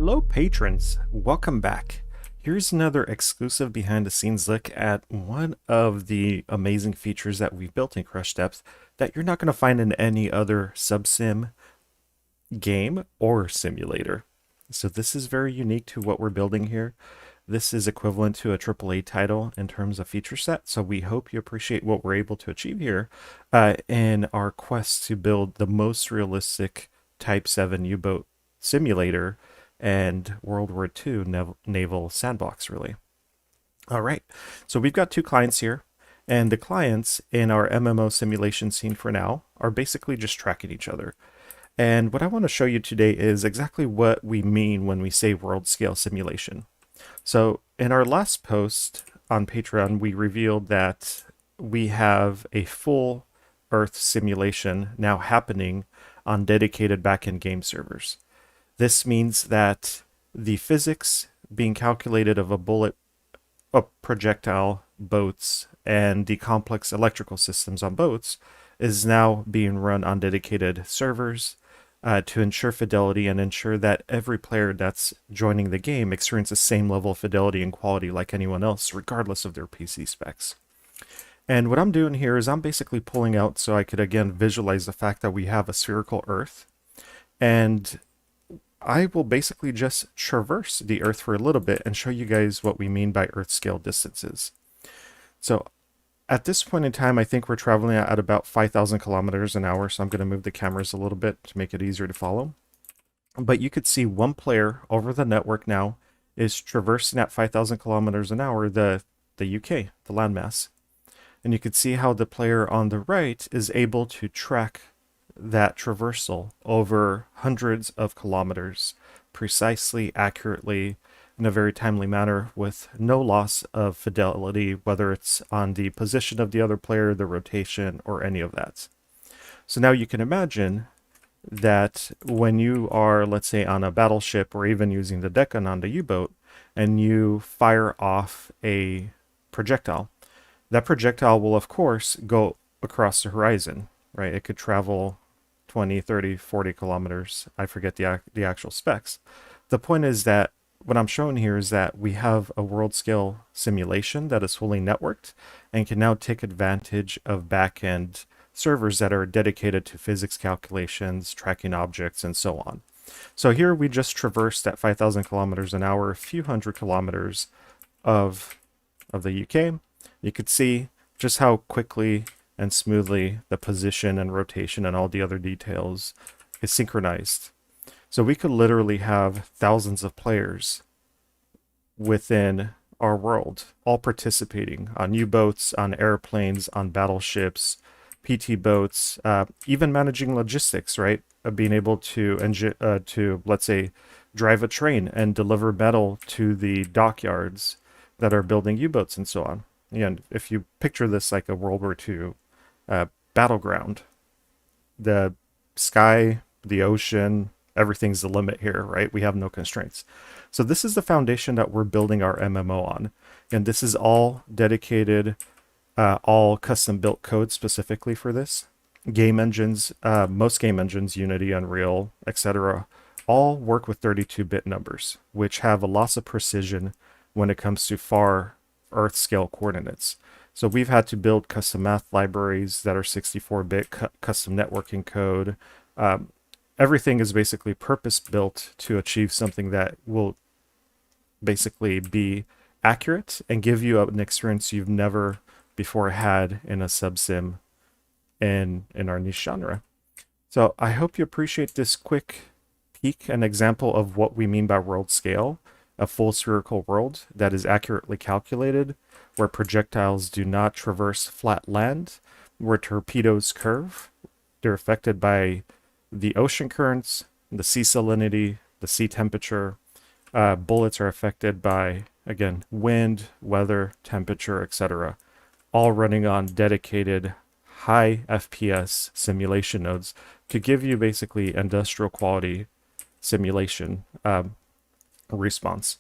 Hello patrons, welcome back. Here's another exclusive behind the scenes look at one of the amazing features that we've built in Crush Depth that you're not going to find in any other subsim game or simulator. So this is very unique to what we're building here. This is equivalent to a AAA title in terms of feature set, so we hope you appreciate what we're able to achieve here in our quest to build the most realistic Type 7 U-boat simulator and World War II naval sandbox, really. All right, so we've got two clients here, and the clients in our MMO simulation scene for now are basically just tracking each other. And what I want to show you today is exactly what we mean when we say world scale simulation. So in our last post on Patreon, we revealed that we have a full Earth simulation now happening on dedicated backend game servers. This means that the physics being calculated of a bullet, a projectile, boats, and the complex electrical systems on boats is now being run on dedicated servers to ensure fidelity and ensure that every player that's joining the game experiences the same level of fidelity and quality like anyone else, regardless of their PC specs. And what I'm doing here is I'm basically pulling out so I could again visualize the fact that we have a spherical Earth, and I will basically just traverse the Earth for a little bit and show you guys what we mean by Earth scale distances. So at this point in time, I think we're traveling at about 5,000 kilometers an hour, so I'm going to move the cameras a little bit to make it easier to follow. But you could see one player over the network now is traversing at 5,000 kilometers an hour the UK, the landmass. And you could see how the player on the right is able to track that traversal over hundreds of kilometers precisely, accurately, in a very timely manner with no loss of fidelity, whether it's on the position of the other player, the rotation, or any of that. So now you can imagine that when you are, let's say, on a battleship or even using the deck on the U-boat, and you fire off a projectile, that projectile will, of course, go across the horizon, right? It could travel 20, 30, 40 kilometers. I forget the actual specs. The point is that what I'm showing here is that we have a world scale simulation that is fully networked and can now take advantage of back-end servers that are dedicated to physics calculations, tracking objects, and so on. So here we just traversed at 5,000 kilometers an hour, a few hundred kilometers of the UK. You could see just how quickly and smoothly the position and rotation and all the other details is synchronized. So we could literally have thousands of players within our world, all participating on U-boats, on airplanes, on battleships, PT boats, even managing logistics, right? Being able to, let's say, drive a train and deliver metal to the dockyards that are building U-boats and so on. And if you picture this like a World War II battleground, the sky, the ocean, everything's the limit here, right? We have no constraints. So this is the foundation that we're building our MMO on. And this is all dedicated, all custom built code specifically for this. Game engines, most game engines, Unity, Unreal, etc., all work with 32-bit numbers, which have a loss of precision when it comes to far Earth scale coordinates. So we've had to build custom math libraries that are 64-bit, custom networking code. Everything is basically purpose-built to achieve something that will basically be accurate and give you an experience you've never before had in a subsim in our niche genre. So I hope you appreciate this quick peek and example of what we mean by world scale, a full spherical world that is accurately calculated, where projectiles do not traverse flat land, where torpedoes curve. They're affected by the ocean currents, the sea salinity, the sea temperature. Bullets are affected by, again, wind, weather, temperature, etc. All running on dedicated high FPS simulation nodes could give you basically industrial quality simulation response.